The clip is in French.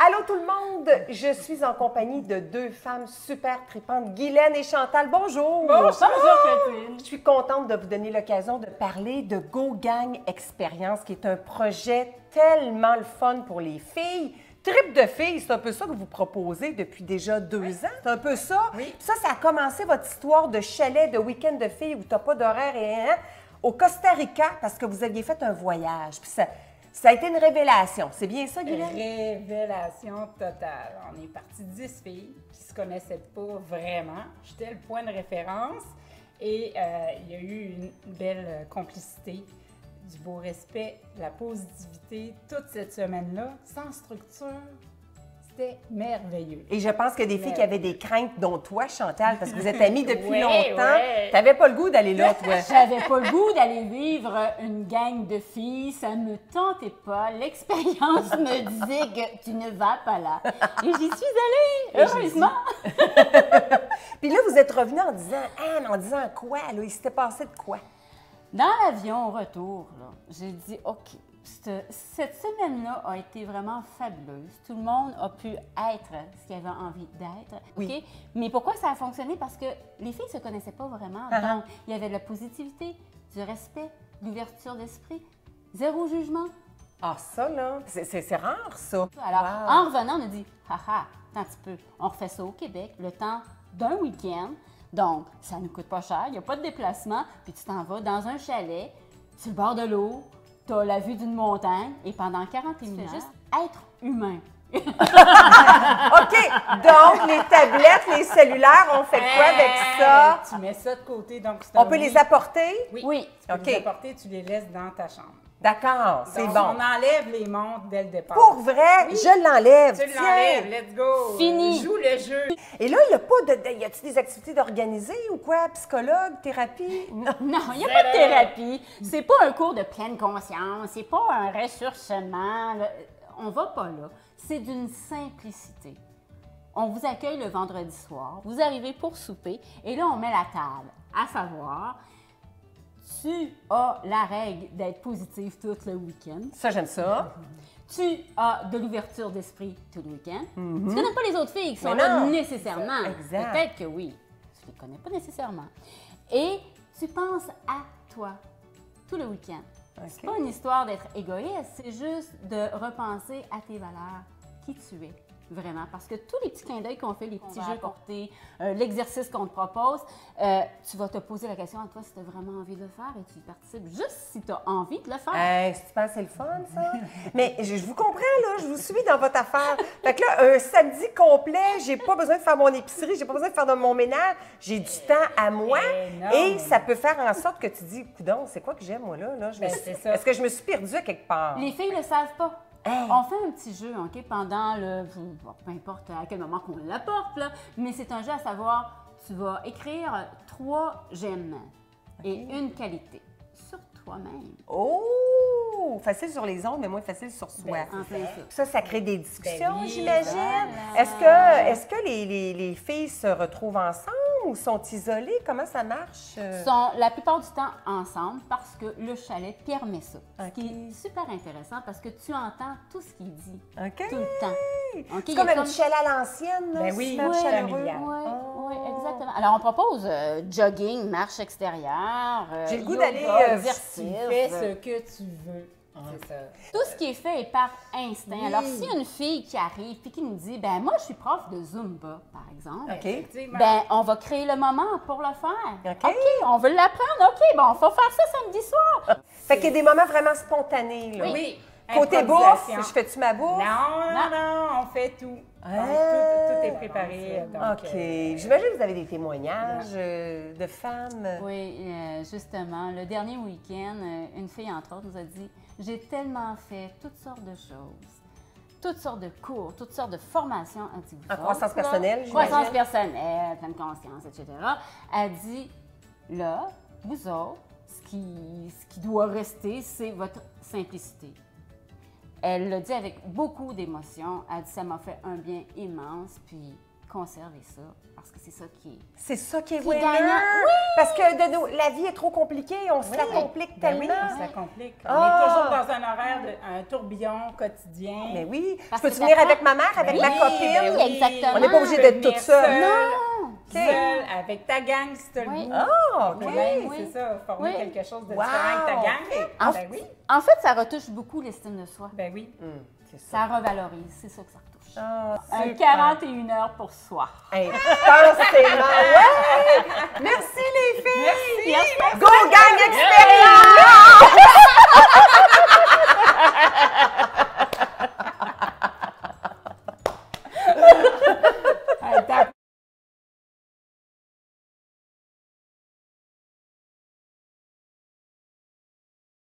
Allô tout le monde, je suis en compagnie de deux femmes super tripantes, Guylaine et Chantal. Bonjour! Bonjour, Catherine! Je suis contente de vous donner l'occasion de parler de Go Gang Expérience, qui est un projet tellement le fun pour les filles. Trip de filles, c'est un peu ça que vous proposez depuis déjà 2 ans. C'est un peu ça. Oui. Ça a commencé votre histoire de chalet, de week-end de filles où tu n'as pas d'horaire au Costa Rica parce que vous aviez fait un voyage. Puis ça a été une révélation. C'est bien ça, Guylaine? Révélation totale. On est parti 10 filles qui ne se connaissaient pas vraiment. J'étais le point de référence et il y a eu une belle complicité, du beau respect, de la positivité toute cette semaine-là, sans structure. C'était merveilleux. Et je pense que des filles qui avaient des craintes, dont toi, Chantal, parce que vous êtes amies depuis Ouais, longtemps, ouais. t'avais pas le goût d'aller là, toi. J'avais pas le goût d'aller vivre une gang de filles, ça me tentait pas. L'expérience me disait que tu ne vas pas là. Et j'y suis allée, heureusement. Puis là, vous êtes revenus en disant, ah, mais en disant quoi, là? Il s'était passé de quoi? Dans l'avion au retour, là, j'ai dit OK. Cette semaine-là a été vraiment fabuleuse. Tout le monde a pu être ce qu'il avait envie d'être. Oui. OK? Mais pourquoi ça a fonctionné? Parce que les filles ne se connaissaient pas vraiment. Donc, il y avait de la positivité, du respect, de l'ouverture d'esprit, zéro jugement. Ah, ça, là, c'est rare, ça. Alors, Wow. en revenant, on a dit haha, attends un petit peu, on refait ça au Québec, le temps d'un week-end. Donc, ça ne nous coûte pas cher, il n'y a pas de déplacement, puis tu t'en vas dans un chalet, sur le bord de l'eau, tu as la vue d'une montagne, et pendant 40 minutes, juste être humain. OK, donc les tablettes, les cellulaires, on fait quoi avec ça? Tu mets ça de côté, donc c'est On un peut oui. les apporter? Oui. Tu peux OK. les apporter, tu les laisses dans ta chambre. D'accord, c'est Donc, bon. on enlève les montres dès le départ. Pour vrai, Oui. je l'enlève. Tu tiens. l'enlèves, let's go! Fini. Joue le jeu! Et là, il n'y a pas y a-t-il des activités d'organiser ou quoi? Psychologue, thérapie? Non. Non, il n'y a pas de thérapie. C'est pas un cours de pleine conscience, c'est pas un ressourcement. On va pas là. C'est d'une simplicité. On vous accueille le vendredi soir, vous arrivez pour souper, et là, on met la table. À savoir, tu as la règle d'être positive tout le week-end. Ça, j'aime ça. Tu as de l'ouverture d'esprit tout le week-end. Tu ne connais pas les autres filles qui sont Mais là non. nécessairement. Exact. Peut-être que oui, tu ne les connais pas nécessairement. Et tu penses à toi tout le week-end. C'est pas une histoire d'être égoïste, c'est juste de repenser à tes valeurs, qui tu es. Vraiment, parce que tous les petits clins d'œil qu'on fait, les petits jeux qu'on fait, l'exercice qu'on te propose, tu vas te poser la question à toi si tu as vraiment envie de le faire et tu y participes juste si tu as envie de le faire. Hey, si tu penses que c'est le fun, ça? Mais je vous comprends, là, je vous suis dans votre affaire. Fait que là, un samedi complet, j'ai pas besoin de faire mon épicerie, j'ai pas besoin de faire mon ménage, j'ai du temps à moi. Énorme. Et ça peut faire en sorte que tu dis, coudonc, c'est quoi que j'aime, moi, là? Ben, c'est ça. Est-ce que je me suis perdue à quelque part? Les filles ne le savent pas. Hey. On fait un petit jeu, OK, pendant peu importe à quel moment qu'on l'apporte, là, mais c'est un jeu à savoir, tu vas écrire 3 j'aime et une qualité sur toi-même. Oh! Facile sur les autres, mais moins facile sur soi. En plein ça. Ça crée des discussions, Ben oui, j'imagine. voilà. Est-ce que les filles se retrouvent ensemble ou sont isolées? Comment ça marche? Ils sont la plupart du temps ensemble parce que le chalet permet ça. Ce OK. qui est super intéressant parce que tu entends tout ce qu'il dit OK. tout le temps. OK, C'est il y comme a un chalet à l'ancienne, là? Ben oui, super oui, chaleureux. familial. Oui, exactement. Alors, on propose jogging, marche extérieure, J'ai le goût yoga, d'aller, Tu exercice. fais ce que tu veux. C'est ça. Tout ce qui est fait est par instinct. Oui. Alors, s'il y a une fille qui arrive et qui nous dit, ben moi, je suis prof de Zumba, par exemple, OK. Effectivement. ben on va créer le moment pour le faire. OK. On veut l'apprendre. OK, bon, on va faire ça samedi soir. Fait qu'il y a des moments vraiment spontanés, là. Oui. Côté bouffe, Improvisation. je fais-tu ma bouffe? Non, on fait tout. Donc, Ah. tout est préparé. Donc, OK. J'imagine que vous avez des témoignages de femmes. Oui, justement, le dernier week-end, une fille, entre autres, nous a dit, j'ai tellement fait toutes sortes de choses. Toutes sortes de cours, toutes sortes de formations. Elle dit, vous En autres, croissance là, personnelle, j'imagine. croissance personnelle, pleine conscience, etc. Elle dit, là, vous autres, ce qui doit rester, c'est votre simplicité. Elle l'a dit avec beaucoup d'émotion. Elle dit, ça m'a fait un bien immense, puis conserver ça, parce que c'est ça qui est... C'est ça qui est Qui winner! gagnant. Parce que la vie est trop compliquée, on se la complique Ben tellement. oui, ça complique. On Ah! est toujours dans un horaire, un tourbillon quotidien. Mais oui, Parce je peux que venir t'apprends- avec ma mère, avec Ben ma oui, copine? ben oui. Exactement. On n'est pas obligé Tu d'être peux toute venir seule. Non! Seule, avec ta gang si tu as Oui. le goût. Ah, OK. Ouais, Oui. c'est ça, former Oui. quelque chose de Wow. différent avec ta gang. En, Ben oui, en fait, ça retouche beaucoup l'estime de soi. ben oui. C'est ça. Ça revalorise, c'est ça que ça retouche. Ah, Un super. 41 heures pour soi. Intensément. Ouais! Merci les filles! Merci. Go Gang Expérience!